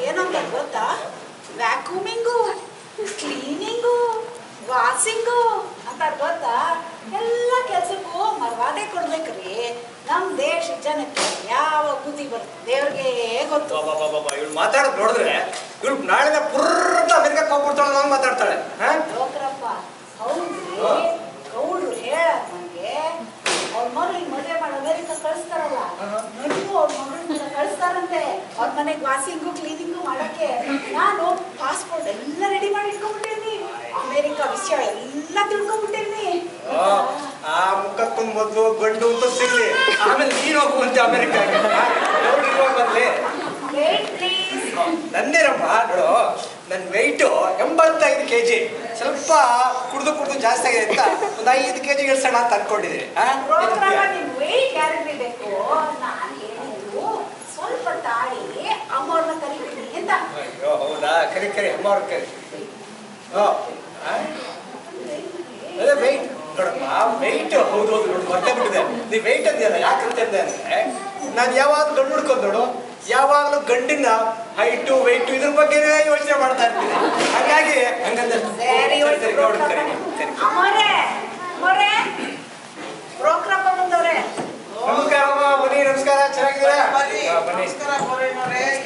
ಏನಂತ ಗೊತ್ತಾ? ವ್ಯಾಕ್ಯೂಮಿಂಗು, cleaning, washing ಅಂತ ಗೊತ್ತಾ? ಎಲ್ಲ ಕೆಲಸಕ್ಕೂ ಮರ್ವಾದೆ ಕೊಡ್ಬೇಕ್ರಿ. ನಮ್ಮ ದೇಶ ಜನಕ್ಕೆ ಯಾವ ಬುದ್ಧಿ ಬರುತ್ತೆ ದೇವ್ರಿಗೆ ಗೊತ್ತು. ಇವಳು ಮಾತಾಡೋದು ನೋಡಿದ್ರೆ ಇವಳು ನಾಳೆ ಪುರ್ರ ಅಮೆರಿಕಕ್ಕೆ ಹೋಗ್ಬಿಡ್ತಾಳೆ ನಾವು ಮಾತಾಡ್ತಾಳೆ. ಹೋಗ್ರಪ್ಪ. ಹೌದ್ರಿ, ಗೌಡ್ರು ಹೇಳ ನನಗೆ ಅವ್ರ ಮಗಳಿಗೆ ಮದುವೆ ಮಾಡಿ ಅಮೆರಿಕ ಕಳಿಸ್ತಾರಲ್ಲ, ನನಗೂ ಅವ್ರ ಮಗಳನ್ನ ಕಳಿಸ್ತಾರಂತೆ ಅವ್ರ ಮನೆಗೆ ವಾಷಿಂಗು ಕ್ಲೀನಿಂಗು ಮಾಡಕ್ಕೆ. ನಾನು ಪಾಸ್ಪೋರ್ಟ್ ಎಲ್ಲ ರೆಡಿ ಮಾಡಿ ಇಟ್ಕೊಂಡ್ಬಿಟ್ಟೇನಿ, ಅಮೆರಿಕ ವಿಷಯ ಎಲ್ಲ ತಿಳ್ಕೊಂಡ್ಬಿಟ್ಟೇನಿ. ಆ ಮುಖಕ್ಕೊಂದು ಮೊದಲು ಗಂಡು ಅಂತ ಸಿಗ್ಲಿ, ಆಮೇಲೆ ನೀನು ಹೋಗುವಂತೆ ಅಮೆರಿಕಾಗೆ. ನಂದೇನಮ್ಮ ನೋಡು, ನನ್ನ ವೆಯ್ಟು 85 kg. ಸ್ವಲ್ಪ ಕುಡ್ದು ಜಾಸ್ತಿ ಆಗಿದೆ ಅಂತ ಒಂದು 5 kg ಇಳಿಸೋಣ ಅಂತ ಅನ್ಕೊಂಡಿದ್ದೀನಿ. ಸ್ವಲ್ಪ ತಾಳಿ ಅಮ್ಮವ್ರನ್ನ ಕರಿತೀನಿ ಅಂತ. ಅಯ್ಯೋ ಹೌದಾ, ಕರಿ ಅಮ್ಮವ್ರ ಕರಿ. ಅದೇ ವೆಯ್ಟ್ ನೋಡಮ್ಮ, ವೆಯ್ಟ್ ಹೌದು ನೋಡು ಗೊತ್ತೇ ಬಿಟ್ಟಿದೆ. ನೀವು ವೆಯ್ಟ್ ಅಂದಿಯಲ್ಲ, ಯಾಕಂತ ಅಂದ್ರೆ ನಾನು ಯಾವಾಗಲೂ ಗಂಡು ಹುಡ್ಕೋದು ನೋಡು, ಯಾವಾಗಲೂ ಗಂಡಿನ ಹೈಟು ವೆಯ್ಟು ಇದ್ರ ಬಗ್ಗೆ ಯೋಚನೆ ಮಾಡ್ತಾ ಇರ್ತೀನಿ. ಹಾಗಾಗಿ ಹಂಗಂದ್ರೆ ನಮಸ್ಕಾರಮ್ಮ, ಬನ್ನಿ. ನಮಸ್ಕಾರ, ಚೆನ್ನಾಗಿದ್ದೀರಾ?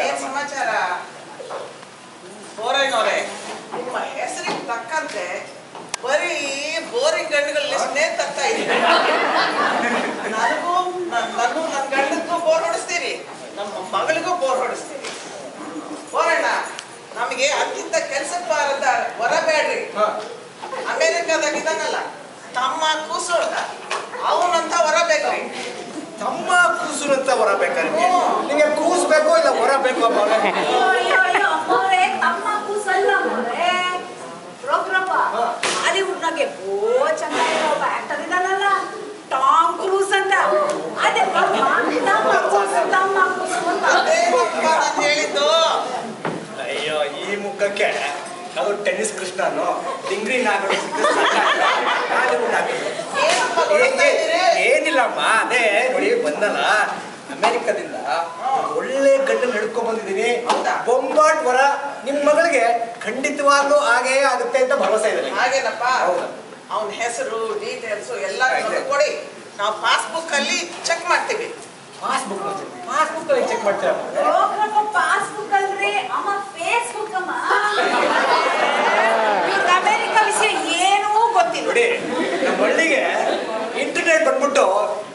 ಏನ್ ಸಮಾಚಾರ ಬೋರೈನವ್ರೆ? ನಿಮ್ಮ ಹೆಸರಿಗೆ ತಕ್ಕಂತೆ ಬರೀ ಬೋರಿಂಗ್ ಗಂಡುಗಳ ಲಿಸ್ಟ್ನೇ ತಗ್ತಾ ಇದ್ದೀನಿ. ನನ್ನ ಗಂಡಕ್ಕೂ ಬೋರ್ ಹೊಡಿಸ್ತೀರಿ, ನಮ್ಮ ಮಗಳಿಗೂ ಬೋರ್ ಹೊಡಿಸ್ತೀರಿ. ಬೋರಣ್ಣ, ನಮಗೆ ಅತ್ಯಂತ ಕೆಲ್ಸಕ್ಕೆ ಬಾರದ ವರ ಬೇಡ್ರಿ. ಅಮೇರಿಕಾದಾಗ ಇದಾನಲ್ಲ ತಮ್ಮ ಕೂಸುಳ್ದ, ಅವನಂತ ವರ ಬೇಕ್ರಿ. ತಮ್ಮ ಕೂಸುರಂತ ವರ ಬೇಕಾದ್ರೆ ನಿಮಗೆ ಕೂಸು ಬೇಕೋ ಇಲ್ಲ ವರ ಬೇಕೋ? ತಮ್ಮ ಕೂಸಲ್ಲ ಹಾಲಿವುಡ್ನಾಗೆ ಚಂದ ಇರೋ ಒಬ್ಬ ಆಕ್ಟರ್ ಇದಾನಲ್ಲ, ಟಾಮ್ ಕ್ರೂಸ್ ಅಂತ. ಅದೇ ಹೇಳಿದ್ದು. ಅಯ್ಯೋ, ಈ ಮುಖಕ್ಕೆ ಅದು ಟೆನ್ನಿಸ್ ಕೃಷ್ಣನು ಡಿಂಗ್ರಿ ನಾಗರು ಏನಿಲ್ಲಮ್ಮ. ಅದೇ ನೋಡಿ, ಬಂದಲ್ಲ ಅಮೆರಿಕದಿಂದ ಒಳ್ಳೆ ಗಂಡನ್ನು ಹಿಡ್ಕೊಂಡ್ ಬಂದಿದ್ದೀನಿ. ಬೊಂಬಾಟ್ ವರ ನಿಮ್ ಮಗಳಿಗೆ ಖಂಡಿತವಾಗ್ಲೂ ಹಾಗೇ ಆಗುತ್ತೆ ಅಂತ ಭರವಸೆ ಇದೆ. ಹಾಗೇನಪ್ಪ? ಅವನ ಹೆಸರು ಡೀಟೇಲ್ಸ್ ಎಲ್ಲ ಕೊಡಿ, ನಾವು ಪಾಸ್ಬುಕ್ ಅಲ್ಲಿ ಚೆಕ್ ಮಾಡ್ತೀವಿ. ಪಾಸ್ಬುಕ್ ಅಲ್ಲಿ ಚೆಕ್ ಮಾಡ್ತೀರಾ? ಪಾಸ್ಬುಕ್ ಅಲ್ರಿ ಅಮ್ಮ, ಫೇಸ್ಬುಕ್ ಅಮ್ಮ. ಅಮೆರಿಕ ವಿಷಯ ಏನೂ ಗೊತ್ತಿಲ್ಲ ನೋಡಿ. ನಮ್ಮ ಹಳ್ಳಿಗೆ ಇಂಟರ್ನೆಟ್ ಬಂದ್ಬಿಟ್ಟು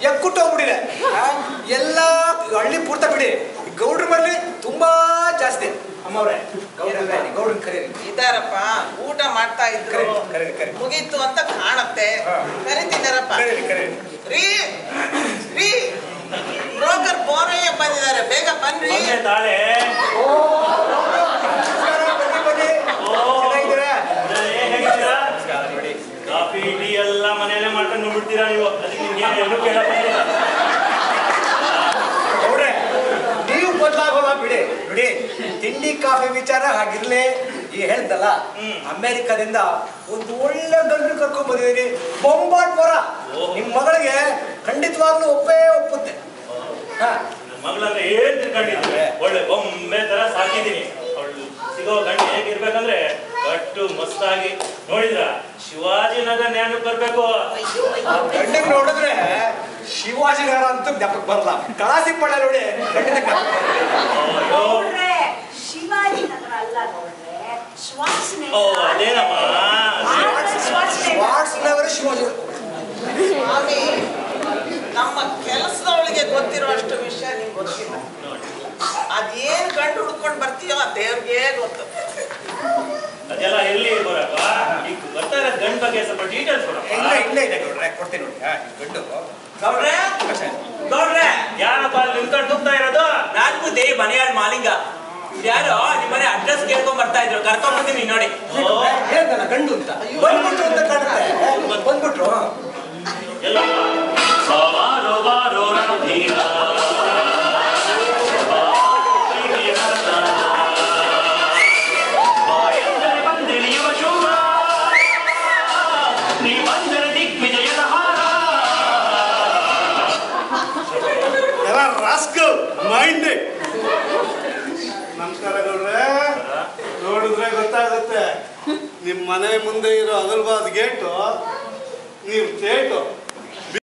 ಎಕ್ಕುಟ್ಟೋಗ್ಬಿಟ್ಟಿದೆ. ಎಲ್ಲ ಹಳ್ಳಿ ಪೂರ್ತ ಬಿಡಿ, ಗೌಡ್ರ ಮಲ್ಲಿ ತುಂಬಾ ಜಾಸ್ತಿ. ಅಮ್ಮವ್ರೆ, ಗೌಡ್ರ ಕರೀರಿ. ಇದಾರಪ್ಪ, ಊಟ ಮಾಡ್ತಾ ಇದ್ರು, ಮುಗೀತು ಅಂತ ಕಾಣತ್ತೆ. ಕರಿತಿದ್ದಾರಪ್ಪ. ರೀ ರೀ, ಬ್ರೋಕರ್ ಬೋರಯ್ಯ ಬಂದಿದ್ದಾರೆ, ಬೇಗ ಬನ್ರಿ. ಕಾಫಿ ಟೀ ಎಲ್ಲ ಮನೆಯಲ್ಲೇ ಮಾಡ್ಕೊಂಡು ನೋಡ್ಬಿಡ್ತೀರಾ ನೀವು? ಅದಕ್ಕೆ ನಿಮ್ಗೆ ಕೇಳಪ್ಪ. ನೀವು ಬದಲಾಗೋಲ್ಲ ಬಿಡಿ. ನೋಡಿ, ತಿಂಡಿ ಕಾಫಿ ವಿಚಾರ ಹಾಗಿರ್ಲಿ. ಈ ಹೇಳ್ದಲ್ಲ, ಅಮೆರಿಕದಿಂದ ಒಂದು ಒಳ್ಳೆ ಗಂಡು ಕರ್ಕೊಂಡ್ ಬಂದಿದ್ದೀನಿ, ಬೊಂಬಾಟ್ ವರ. ನಿಮ್ ಮಗಳಿಗೆ ಖಂಡಿತವಾಗ್ಲೂ ಒಪ್ಪುತ್ತೆ. ಮಗಳಂದ್ರೆ ಏನ್ ತಿಳ್ಕೊಂಡಿದ್ರೆ ಒಳ್ಳೆ ಬೊಂಬೆ ತರ ಸಾಕಿದೀನಿ. ಅವಳು ಸಿಗೋ ಗಂಡು ಹೇಗಿರ್ಬೇಕಂದ್ರೆ ಕಟ್ಟು ಮಸ್ತಾಗಿ. ನೋಡಿದ್ರ ಶಿವಾಜಿನಗರ ನ್ಯಾಯಕ್ಕೆ ಬರ್ಬೇಕು. ಗಂಡಿಗೆ ನೋಡಿದ್ರೆ ಶಿವಾಜಿನಗರ ಅಂತ ಜ್ಞಾಪಕ ಬರಲ್ಲ, ಕಳಾಸಿಪಳ್ಳ ನೋಡಿ ಶಿವಾಜಿನಗರ ಅಲ್ಲ ನೋಡ್ರೆ ಅದೇನಮ್ಮ ಶ್ವಾರ್ಟ್ಸ್ನಗರ ಶಿವಾಜಿ. ಸ್ವಾಮಿ, ನಮ್ಮ ಕೆಲಸದವಳಿಗೆ ಗೊತ್ತಿರೋ ಅಷ್ಟು ವಿಷಯ ನಿಮ್ಗೆ ಗೊತ್ತಿಲ್ಲ. ಅದೇನ್ ಗಂಡು ಹುಡ್ಕೊಂಡ್ ಬರ್ತೀಯೋ ಆ ದೇವ್ರಿಗೆ ಗೊತ್ತು. ಅದೆಲ್ಲ ಎಲ್ಲಿ ಬರಪ್ಪ? ಈಗ ಬರ್ತಾ ಇರೋ ಗಂಡ್ ಬಗ್ಗೆ ಸ್ವಲ್ಪ ಡೀಟೇಲ್ಸ್ ಕೊಡಪ್ಪ. ಇಲ್ಲೇ ಇದೆ ಗೌಡ್ರೆ, ಕೊಡ್ತೀನಿ ನೋಡಿ. ಗಂಡು ಗೌಡ್ರೆ, ಗೌಡ್ರೆ, ಯಾರಪ್ಪ ಅಲ್ಲಿ ನಿಂತ್ಕೊಂಡು ಹೋಗ್ತಾ ಇರೋದು? ನಾನ್ ಬುದ್ಧಿ ಮನೆಯಾಳ್ ಮಾಲಿಂಗ. ಯಾರೋ ನಿಮ್ಮನೆ ಅಡ್ರೆಸ್ ಕೇಳ್ಕೊಂಡ್ ಬರ್ತಾ ಇದ್ರು, ಕರ್ಕೊಂಡ್ ಬರ್ತೀನಿ ನೋಡಿ. ಹೇಳ್ದಲ್ಲ ಗಂಡು ಅಂತ, ಬಂದ್ಬಿಟ್ರು ಅಂತ ಕಾಣುತ್ತೆ. ಬಂದ್ಬಿಟ್ರು ಎಲ್ಲ ಬಾರೋ ಬಾರೋ ರಣಧೀರ ರಾಸ್ಕಲ್ ಮೈಂಡ್. ನಮ್ಮ ನಮಸ್ಕಾರ ಗೌಡ್ರೆ. ನೋಡಿದ್ರೆ ಗೊತ್ತಾಗುತ್ತೆ ನಿಮ್ಮ ಮನೆ ಮುಂದೆ ಇರೋ ಅಗಲ್ವಾದ ಗೇಟು ನೀವು ಥೇಟು